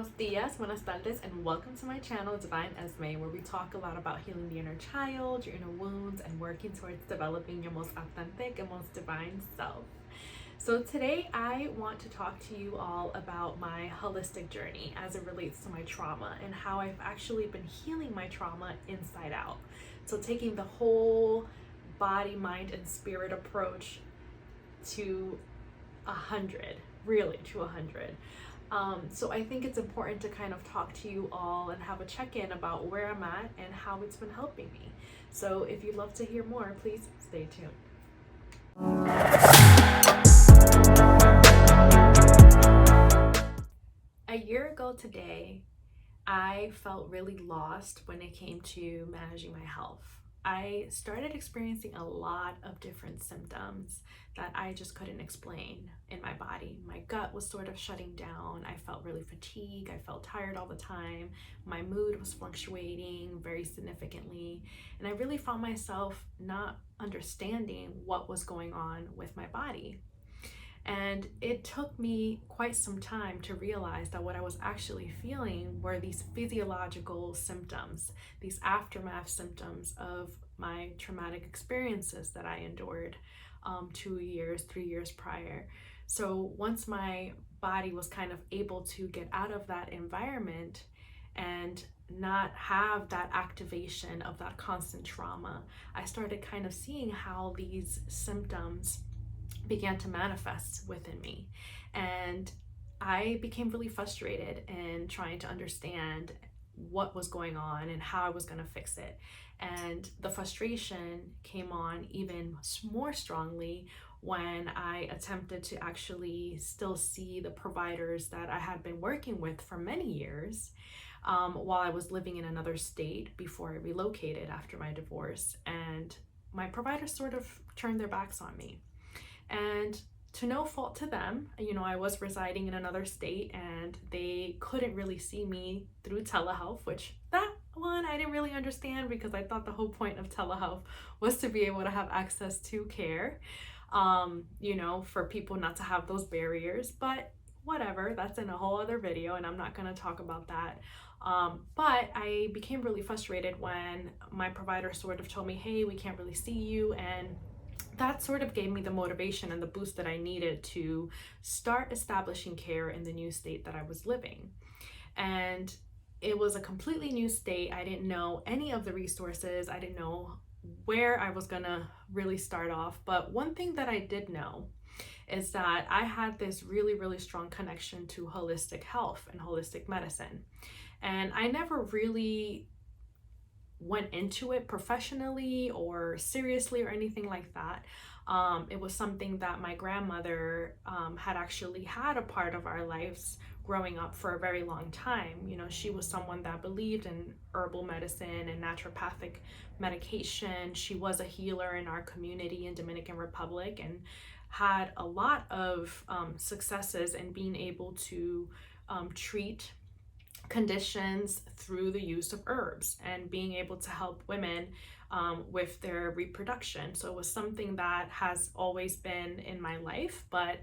buenos dias, buenas tardes, and welcome to my channel, Divine Esme, where we talk a lot about healing the inner child, your inner wounds, and working towards developing your most authentic and most divine self. So today I want to talk to you all about my holistic journey as it relates to my trauma and how I've actually been healing my trauma inside out. So taking the whole body, mind, and spirit approach to 100, really to 100. So I think it's important to kind of talk to you all and have a check-in about where I'm at and how it's been helping me. So if you'd love to hear more, please stay tuned. A year ago today, I felt really lost when it came to managing my health. I started experiencing a lot of different symptoms that I just couldn't explain in my body. My gut was sort of shutting down. I felt really fatigued. I felt tired all the time. My mood was fluctuating very significantly. And I really found myself not understanding what was going on with my body. And it took me quite some time to realize that what I was actually feeling were these physiological symptoms, these aftermath symptoms of my traumatic experiences that I endured 3 years prior. So once my body was kind of able to get out of that environment and not have that activation of that constant trauma, I started kind of seeing how these symptoms began to manifest within me. And I became really frustrated in trying to understand what was going on and how I was going to fix it. And the frustration came on even more strongly when I attempted to actually still see the providers that I had been working with for many years while I was living in another state before I relocated after my divorce. And my providers sort of turned their backs on me. And to no fault to them, I was residing in another state and they couldn't really see me through telehealth, which that one I didn't really understand because I thought the whole point of telehealth was to be able to have access to care, for people not to have those barriers. But whatever, that's in a whole other video and I'm not going to talk about that. But I became really frustrated when my provider sort of told me, hey, we can't really see you. And that sort of gave me the motivation and the boost that I needed to start establishing care in the new state that I was living. And it was a completely new state. I didn't know any of the resources. I didn't know where I was gonna really start off. But one thing that I did know is that I had this really, really strong connection to holistic health and holistic medicine. And I never really went into it professionally or seriously or anything like that. It was something that my grandmother had actually had a part of our lives growing up for a very long time. She was someone that believed in herbal medicine and naturopathic medication. She was a healer in our community in Dominican Republic and had a lot of successes in being able to treat conditions through the use of herbs and being able to help women with their reproduction. So it was something that has always been in my life, but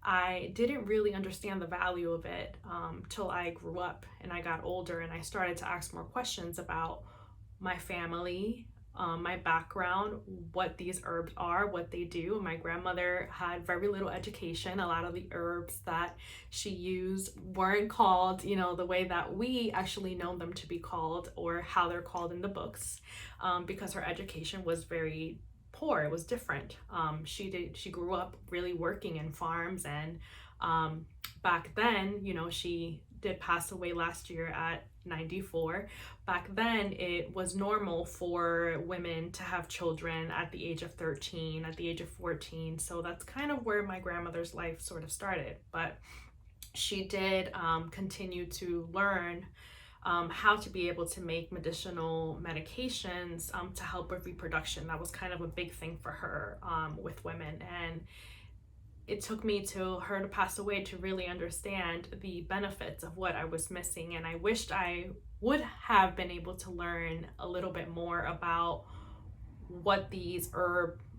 I didn't really understand the value of it till I grew up and I got older and I started to ask more questions about my family, my background, what these herbs are, what they do. My grandmother had very little education. A lot of the herbs that she used weren't called, the way that we actually know them to be called or how they're called in the books, because her education was very poor. It was different. She grew up really working in farms, and back then, she did pass away last year at 94. Back then, it was normal for women to have children at the age of 13, at the age of 14. So that's kind of where my grandmother's life sort of started. But she did continue to learn how to be able to make medicinal medications to help with reproduction. That was kind of a big thing for her with women. And it took me to her to pass away to really understand the benefits of what I was missing. And I wished I would have been able to learn a little bit more about what these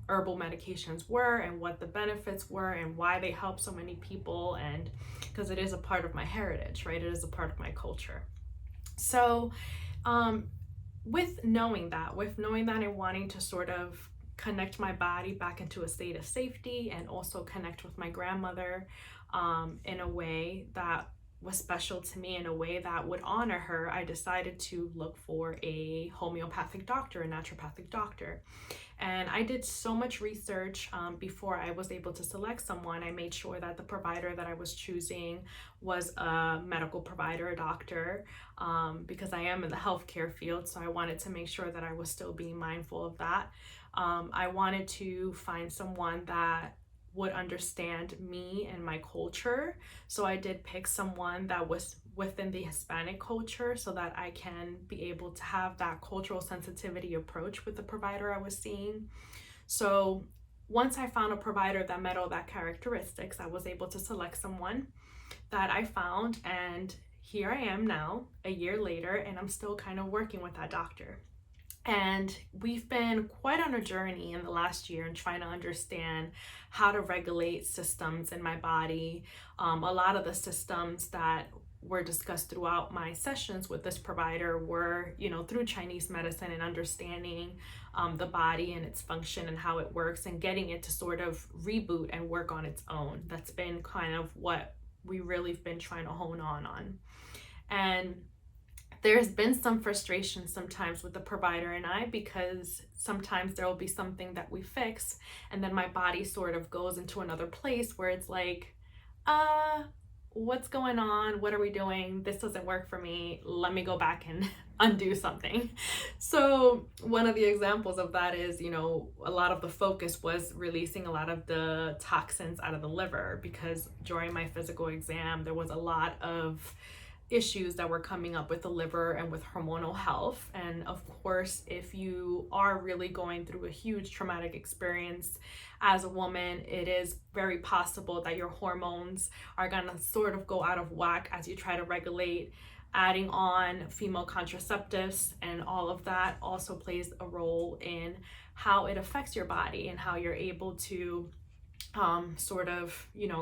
herbal medications were and what the benefits were and why they help so many people, and because it is a part of my heritage, right? It is a part of my culture. So with knowing that and wanting to sort of connect my body back into a state of safety, and also connect with my grandmother in a way that was special to me, in a way that would honor her, I decided to look for a homeopathic doctor, a naturopathic doctor. And I did so much research before I was able to select someone. I made sure that the provider that I was choosing was a medical provider, a doctor, because I am in the healthcare field. So I wanted to make sure that I was still being mindful of that. I wanted to find someone that would understand me and my culture. So I did pick someone that was within the Hispanic culture, so that I can be able to have that cultural sensitivity approach with the provider I was seeing. So once I found a provider that met all that characteristics, I was able to select someone that I found, and here I am now, a year later, and I'm still kind of working with that doctor. And we've been quite on a journey in the last year in trying to understand how to regulate systems in my body. A lot of the systems that were discussed throughout my sessions with this provider were, through Chinese medicine, and understanding the body and its function and how it works, and getting it to sort of reboot and work on its own. That's been kind of what we really have been trying to hone on. And there's been some frustration sometimes with the provider and I, because sometimes there will be something that we fix, and then my body sort of goes into another place where it's like, what's going on? What are we doing? This doesn't work for me. Let me go back and undo something. So one of the examples of that is, a lot of the focus was releasing a lot of the toxins out of the liver, because during my physical exam, there was a lot of issues that were coming up with the liver and with hormonal health. And of course, if you are really going through a huge traumatic experience as a woman, it is very possible that your hormones are going to sort of go out of whack as you try to regulate. Adding on female contraceptives and all of that also plays a role in how it affects your body and how you're able to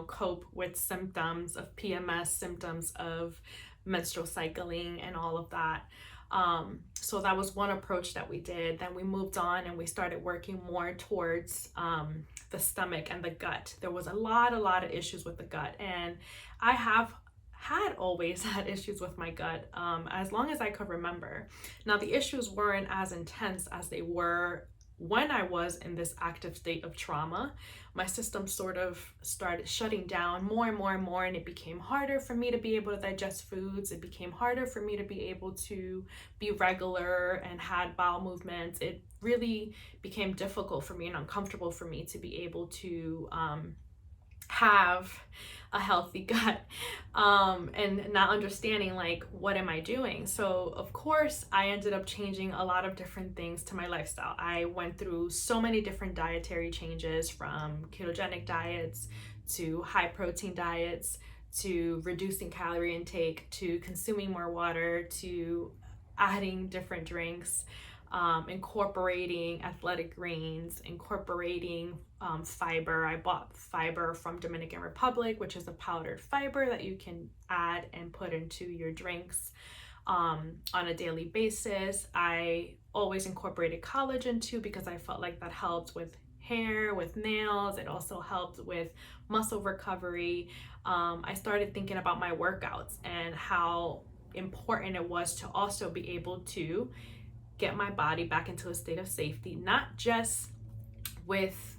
cope with symptoms of PMS, symptoms of menstrual cycling, and all of that. So that was one approach that we did. Then we moved on and we started working more towards the stomach and the gut. There was a lot of issues with the gut, and I have always had issues with my gut as long as I could remember. Now, the issues weren't as intense as they were when I was in this active state of trauma. My system sort of started shutting down more and more, and it became harder for me to be able to digest foods. It became harder for me to be able to be regular and had bowel movements. It really became difficult for me and uncomfortable for me to be able to have a healthy gut, and not understanding, like, what am I doing? So of course I ended up changing a lot of different things to my lifestyle. I went through so many different dietary changes, from ketogenic diets to high protein diets, to reducing calorie intake, to consuming more water, to adding different drinks, incorporating athletic greens, incorporating fiber. I bought fiber from Dominican Republic, which is a powdered fiber that you can add and put into your drinks on a daily basis. I always incorporated collagen too, because I felt like that helped with hair, with nails. It also helped with muscle recovery. I started thinking about my workouts and how important it was to also be able to get my body back into a state of safety, not just with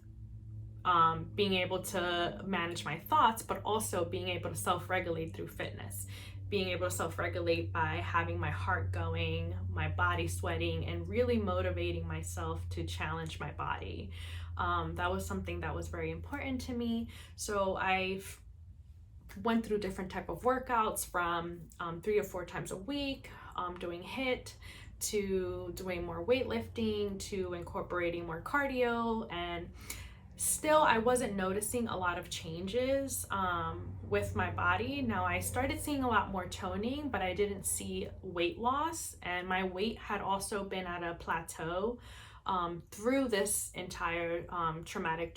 being able to manage my thoughts, but also being able to self-regulate through fitness, being able to self-regulate by having my heart going, my body sweating, and really motivating myself to challenge my body. That was something that was very important to me. So I've went through different type of workouts, from 3 to 4 times a week, doing HIIT, to doing more weightlifting, to incorporating more cardio, and still I wasn't noticing a lot of changes with my body. Now, I started seeing a lot more toning, but I didn't see weight loss, and my weight had also been at a plateau through this entire traumatic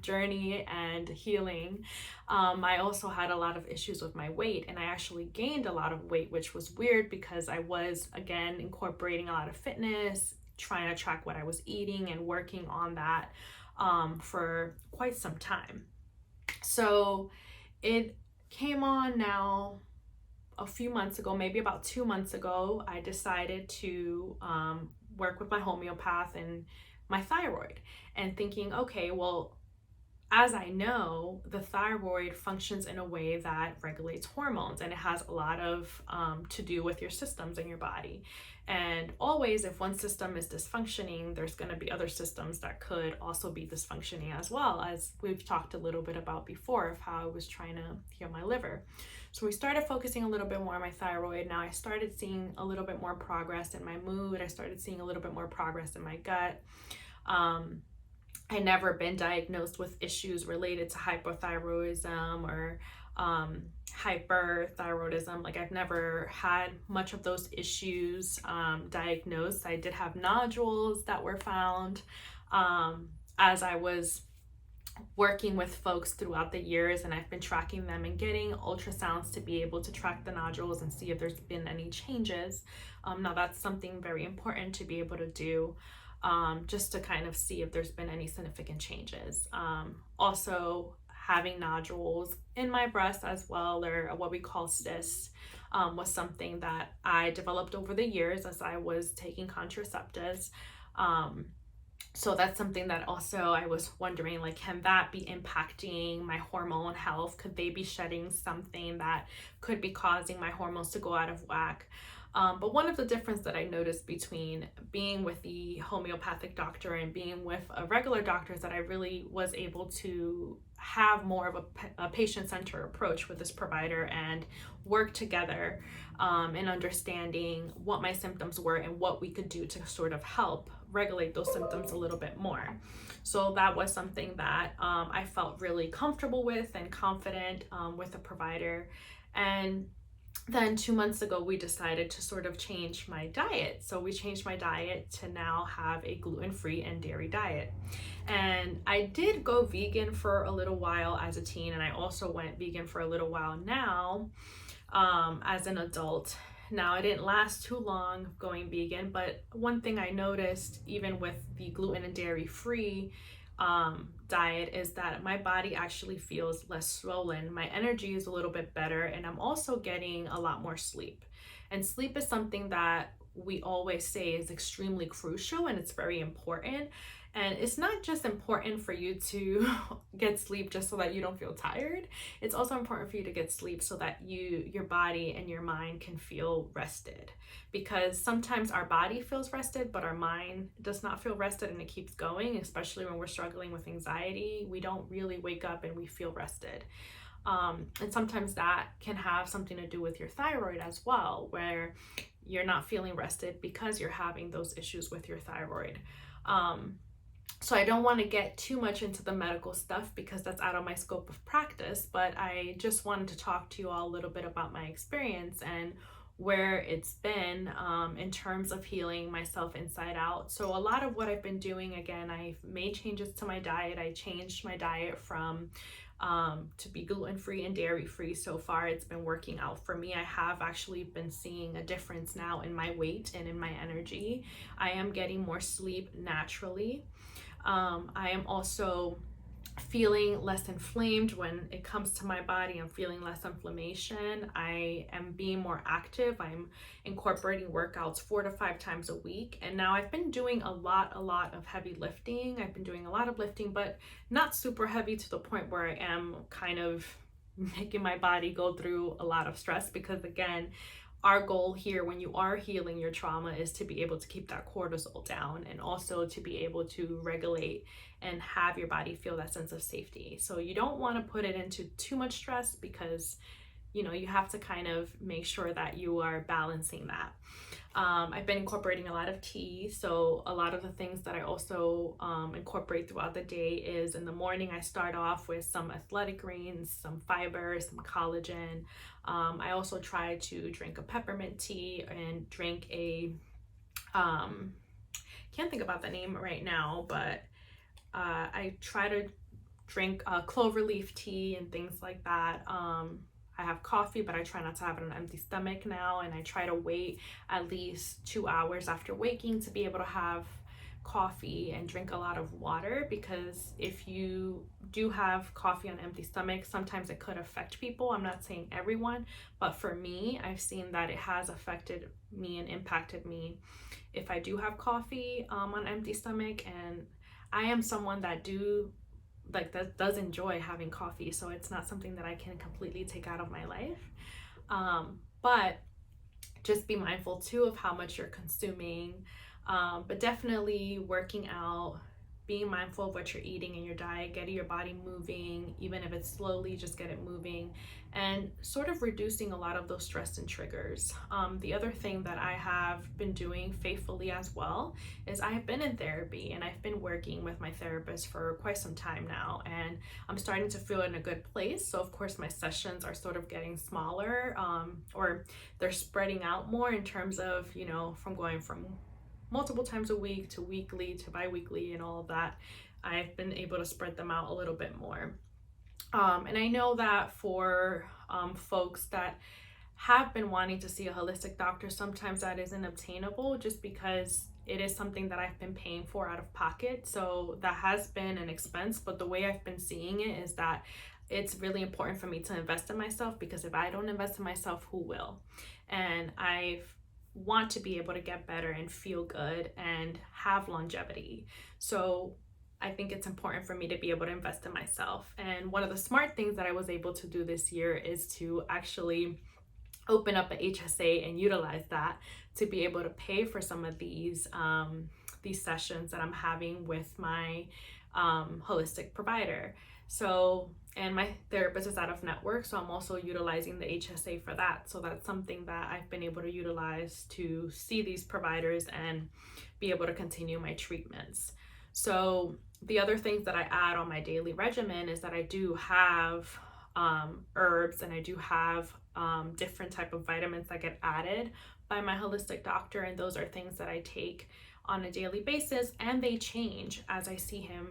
journey and healing. I also had a lot of issues with my weight, and I actually gained a lot of weight, which was weird because I was, again, incorporating a lot of fitness, trying to track what I was eating and working on that for quite some time. So it came on now a few months ago, maybe about 2 months ago. I decided to work with my homeopath and my thyroid, and thinking, okay, well, as I know, the thyroid functions in a way that regulates hormones, and it has a lot of to do with your systems in your body. And always, if one system is dysfunctioning, there's going to be other systems that could also be dysfunctioning as well, as we've talked a little bit about before of how I was trying to heal my liver. So we started focusing a little bit more on my thyroid. Now I started seeing a little bit more progress in my mood. I started seeing a little bit more progress in my gut. I never been diagnosed with issues related to hypothyroidism or hyperthyroidism. Like, I've never had much of those issues diagnosed. I did have nodules that were found as I was working with folks throughout the years, and I've been tracking them and getting ultrasounds to be able to track the nodules and see if there's been any changes. Now that's something very important to be able to do, just to kind of see if there's been any significant changes. Also, having nodules in my breast as well, or what we call cysts, was something that I developed over the years as I was taking contraceptives. So that's something that also I was wondering, like, can that be impacting my hormone health? Could they be shedding something that could be causing my hormones to go out of whack? But one of the difference that I noticed between being with the homeopathic doctor and being with a regular doctor is that I really was able to have more of a patient-centered approach with this provider and work together in understanding what my symptoms were and what we could do to sort of help regulate those symptoms a little bit more. So that was something that I felt really comfortable with and confident with the provider. And then 2 months ago, we decided to sort of change my diet. So we changed my diet to now have a gluten-free and dairy diet. And I did go vegan for a little while as a teen, and I also went vegan for a little while now as an adult. Now, I didn't last too long going vegan, but one thing I noticed, even with the gluten and dairy free diet, is that my body actually feels less swollen. My energy is a little bit better, and I'm also getting a lot more sleep. And sleep is something that we always say is extremely crucial, and it's very important. And it's not just important for you to get sleep just so that you don't feel tired. It's also important for you to get sleep so that your body and your mind can feel rested. Because sometimes our body feels rested, but our mind does not feel rested, and it keeps going, especially when we're struggling with anxiety. We don't really wake up and we feel rested. And sometimes that can have something to do with your thyroid as well, where you're not feeling rested because you're having those issues with your thyroid. So I don't want to get too much into the medical stuff because that's out of my scope of practice, but I just wanted to talk to you all a little bit about my experience and where it's been in terms of healing myself inside out. So a lot of what I've been doing, again, I've made changes to my diet. I changed my diet from to be gluten-free and dairy-free. So far, it's been working out for me. I have actually been seeing a difference now in my weight and in my energy. I am getting more sleep naturally. I am also feeling less inflamed when it comes to my body. I'm feeling less inflammation. I am being more active. I'm incorporating workouts 4 to 5 times a week. And now I've been doing a lot of heavy lifting. I've been doing a lot of lifting, but not super heavy to the point where I am kind of making my body go through a lot of stress, because again, our goal here when you are healing your trauma is to be able to keep that cortisol down, and also to be able to regulate and have your body feel that sense of safety. So you don't want to put it into too much stress, because you have to kind of make sure that you are balancing that. I've been incorporating a lot of tea. So a lot of the things that I also incorporate throughout the day is, in the morning, I start off with some athletic greens, some fiber, some collagen. I also try to drink a peppermint tea and drink a can't think about the name right now, but I try to drink clover leaf tea and things like that. I have coffee, but I try not to have it on an empty stomach now, and I try to wait at least 2 hours after waking to be able to have coffee and drink a lot of water, because if you do have coffee on an empty stomach, sometimes it could affect people. I'm not saying everyone, but for me, I've seen that it has affected me and impacted me if I do have coffee on an empty stomach. And I am someone that does enjoy having coffee, so it's not something that I can completely take out of my life. But just be mindful too of how much you're consuming. But definitely working out, being mindful of what you're eating in your diet, getting your body moving, even if it's slowly, just get it moving, and sort of reducing a lot of those stress and triggers. The other thing that I have been doing faithfully as well is I have been in therapy, and I've been working with my therapist for quite some time now, and I'm starting to feel in a good place. So of course my sessions are sort of getting smaller, or they're spreading out more in terms of, from going from multiple times a week to weekly to bi-weekly and all of that. I've been able to spread them out a little bit more. And I know that for folks that have been wanting to see a holistic doctor, sometimes that isn't obtainable just because it is something that I've been paying for out of pocket. So that has been an expense, but the way I've been seeing it is that it's really important for me to invest in myself, because if I don't invest in myself, who will? And I want to be able to get better and feel good and have longevity. So I think it's important for me to be able to invest in myself. And one of the smart things that I was able to do this year is to actually open up an HSA and utilize that to be able to pay for some of these sessions that I'm having with my holistic provider. So, and my therapist is out of network, so I'm also utilizing the HSA for that. So that's something that I've been able to utilize to see these providers and be able to continue my treatments. So the other things that I add on my daily regimen is that I do have herbs, and I do have different type of vitamins that get added by my holistic doctor, and those are things that I take on a daily basis, and they change as I see him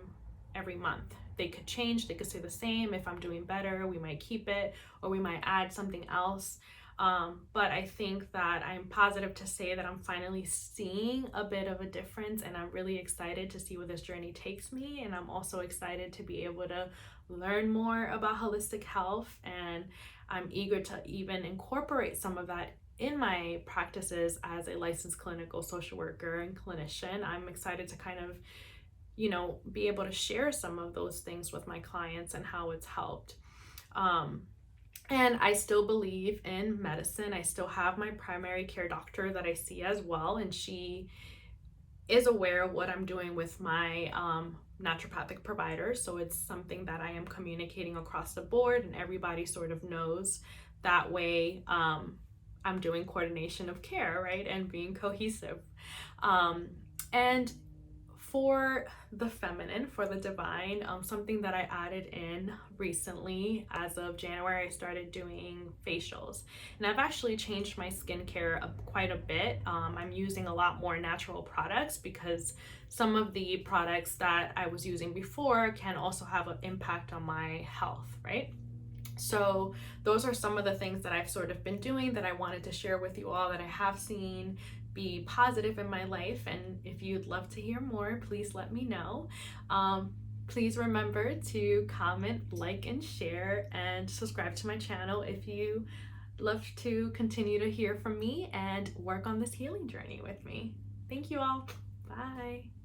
every month. They could change, they could stay the same. If I'm doing better, we might keep it, or we might add something else. But I think that I'm positive to say that I'm finally seeing a bit of a difference, and I'm really excited to see where this journey takes me. And I'm also excited to be able to learn more about holistic health, and I'm eager to even incorporate some of that in my practices as a licensed clinical social worker and clinician. I'm excited to kind of be able to share some of those things with my clients and how it's helped. And I still believe in medicine. I still have my primary care doctor that I see as well, and she is aware of what I'm doing with my naturopathic provider. So it's something that I am communicating across the board, and everybody sort of knows. That way, I'm doing coordination of care, right, and being cohesive. And for the feminine, for the divine, something that I added in recently, as of January, I started doing facials. And I've actually changed my skincare quite a bit. I'm using a lot more natural products, because some of the products that I was using before can also have an impact on my health, right? So those are some of the things that I've sort of been doing that I wanted to share with you all, that I have seen be positive in my life. And if you'd love to hear more, please let me know. Please remember to comment, like, and share, and subscribe to my channel if you love to continue to hear from me and work on this healing journey with me. Thank you all. Bye.